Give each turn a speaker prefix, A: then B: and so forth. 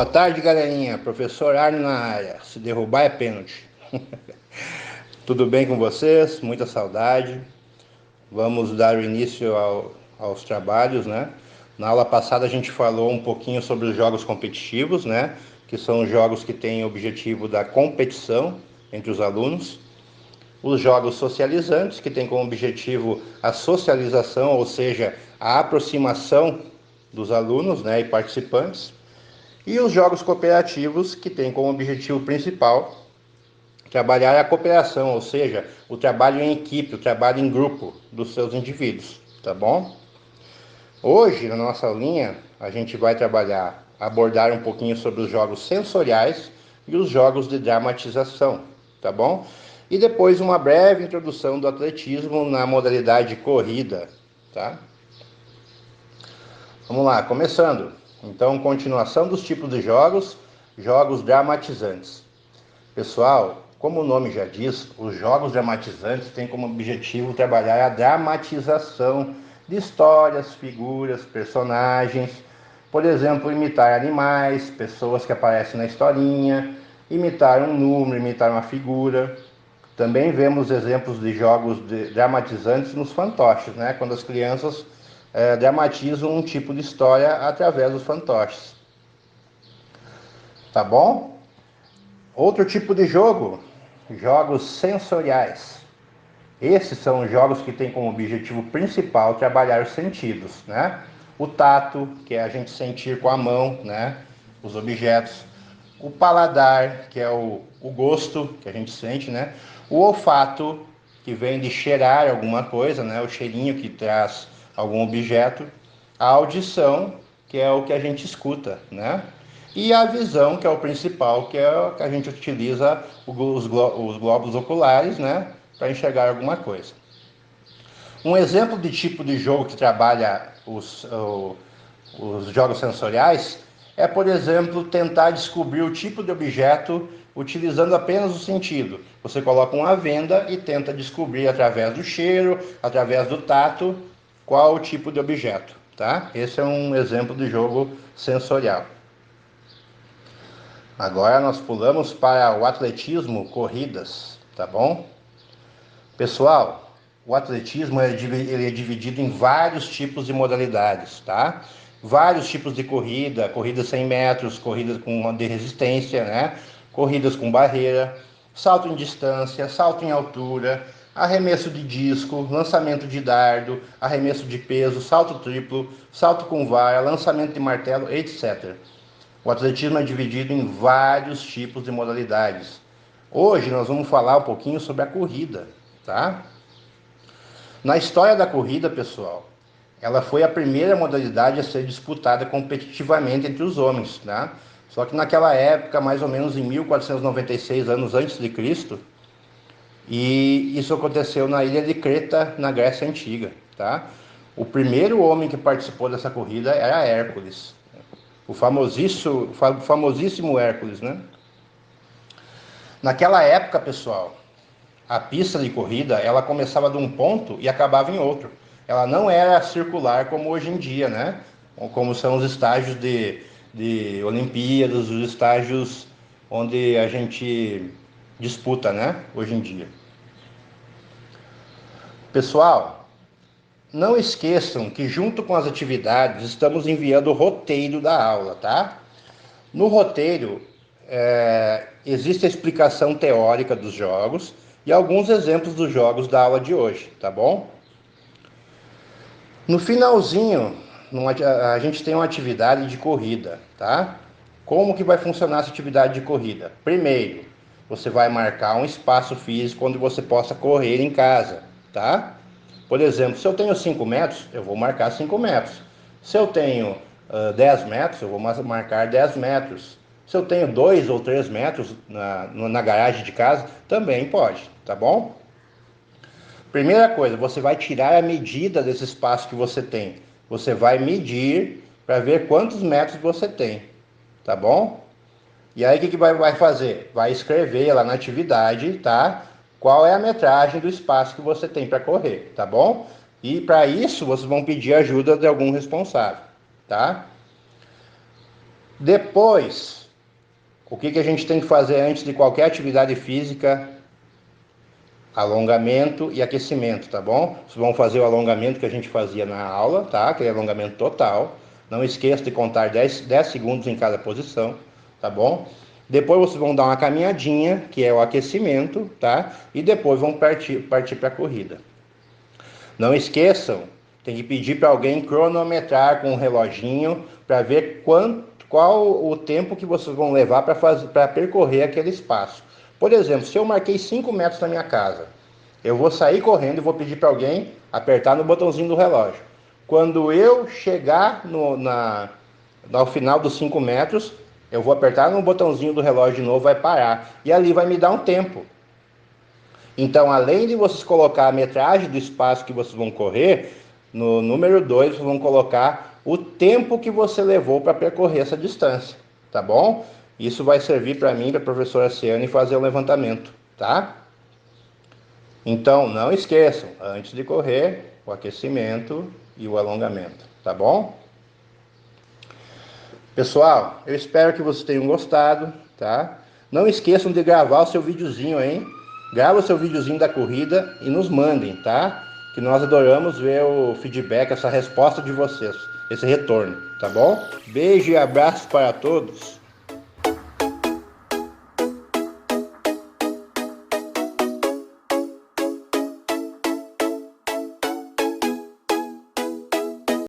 A: Boa tarde, galerinha. Professor Arno na área. Se derrubar é pênalti. Tudo bem com vocês? Muita saudade. Vamos dar o início aos trabalhos, né? Na aula passada a gente falou um pouquinho sobre os jogos competitivos, né? Que são jogos que têm o objetivo da competição entre os alunos. Os jogos socializantes, que têm como objetivo a socialização, ou seja, a aproximação dos alunos, né, e participantes. E os jogos cooperativos, que têm como objetivo principal trabalhar a cooperação, ou seja, o trabalho em equipe, o trabalho em grupo dos seus indivíduos, tá bom? Hoje, na nossa aulinha, a gente vai abordar um pouquinho sobre os jogos sensoriais e os jogos de dramatização, tá bom? E depois uma breve introdução do atletismo na modalidade corrida, tá? Vamos lá, começando. Então, continuação dos tipos de jogos, jogos dramatizantes. Pessoal, como o nome já diz, os jogos dramatizantes têm como objetivo trabalhar a dramatização de histórias, figuras, personagens, por exemplo, imitar animais, pessoas que aparecem na historinha, imitar um número, imitar uma figura. Também vemos exemplos de jogos dramatizantes nos fantoches, né? Quando as crianças dramatizam um tipo de história através dos fantoches. Tá bom? Outro tipo de jogo, jogos sensoriais. Esses são jogos que têm como objetivo principal trabalhar os sentidos, né? O tato, que é a gente sentir com a mão, né, os objetos. O paladar, que é o gosto que a gente sente, né? O olfato, que vem de cheirar alguma coisa, né? O cheirinho que traz algum objeto. A audição, que é o que a gente escuta, né? E a visão, que é o principal, que é o que a gente utiliza os globos oculares, né? Para enxergar alguma coisa. Um exemplo de tipo de jogo que trabalha os jogos sensoriais é, por exemplo, tentar descobrir o tipo de objeto utilizando apenas o sentido. Você coloca uma venda e tenta descobrir através do cheiro, através do tato, qual o tipo de objeto, tá? Esse é um exemplo de jogo sensorial. Agora nós pulamos para o atletismo, corridas, tá bom? Pessoal, o atletismo ele é dividido em vários tipos de modalidades, tá? Vários tipos de corrida, corridas 100 metros, corridas de resistência, né? Corridas com barreira, salto em distância, salto em altura, arremesso de disco, lançamento de dardo, arremesso de peso, salto triplo, salto com vara, lançamento de martelo, etc. O atletismo é dividido em vários tipos de modalidades. Hoje nós vamos falar um pouquinho sobre a corrida, tá? Na história da corrida, pessoal, ela foi a primeira modalidade a ser disputada competitivamente entre os homens, tá? Só que naquela época, mais ou menos em 1496 anos antes de Cristo, e isso aconteceu na ilha de Creta, na Grécia Antiga, tá? O primeiro homem que participou dessa corrida era Hércules, o famosíssimo Hércules, né? Naquela época, pessoal, a pista de corrida, ela começava de um ponto e acabava em outro. Ela não era circular como hoje em dia, né? Como são os estágios de Olimpíadas, os estágios onde a gente disputa, né? Hoje em dia. Pessoal, não esqueçam que junto com as atividades estamos enviando o roteiro da aula, tá? No roteiro existe a explicação teórica dos jogos e alguns exemplos dos jogos da aula de hoje, tá bom? No finalzinho, a gente tem uma atividade de corrida, tá? Como que vai funcionar essa atividade de corrida? Primeiro, você vai marcar um espaço físico onde você possa correr em casa, tá? Por exemplo, se eu tenho 5 metros, eu vou marcar 5 metros. Se eu tenho 10 metros, eu vou marcar 10 metros. Se eu tenho 2 ou 3 metros na garagem de casa, também pode, tá bom? Primeira coisa, você vai tirar a medida desse espaço que você tem. Você vai medir para ver quantos metros você tem, tá bom? E aí o que vai fazer? Vai escrever lá na atividade, tá? Qual é a metragem do espaço que você tem para correr, tá bom? E para isso vocês vão pedir ajuda de algum responsável, tá? Depois, o que a gente tem que fazer antes de qualquer atividade física? Alongamento e aquecimento, tá bom? Vocês vão fazer o alongamento que a gente fazia na aula, tá? Aquele alongamento total. Não esqueça de contar 10 segundos em cada posição, tá bom? Depois vocês vão dar uma caminhadinha, que é o aquecimento, tá? E depois vão partir para a corrida. Não esqueçam, tem que pedir para alguém cronometrar com um reloginho para ver qual o tempo que vocês vão levar para percorrer aquele espaço. Por exemplo, se eu marquei 5 metros na minha casa, eu vou sair correndo e vou pedir para alguém apertar no botãozinho do relógio. Quando eu chegar ao final dos 5 metros, eu vou apertar no botãozinho do relógio de novo, vai parar. E ali vai me dar um tempo. Então, além de vocês colocar a metragem do espaço que vocês vão correr, no número 2, vocês vão colocar o tempo que você levou para percorrer essa distância, tá bom? Isso vai servir para mim, para a professora Ciane, fazer o levantamento, tá? Então, não esqueçam, antes de correr, o aquecimento e o alongamento, tá bom? Pessoal, eu espero que vocês tenham gostado, tá? Não esqueçam de gravar o seu videozinho, hein? Grava o seu videozinho da corrida e nos mandem, tá? Que nós adoramos ver o feedback, essa resposta de vocês, esse retorno, tá bom? Beijo e abraço para todos.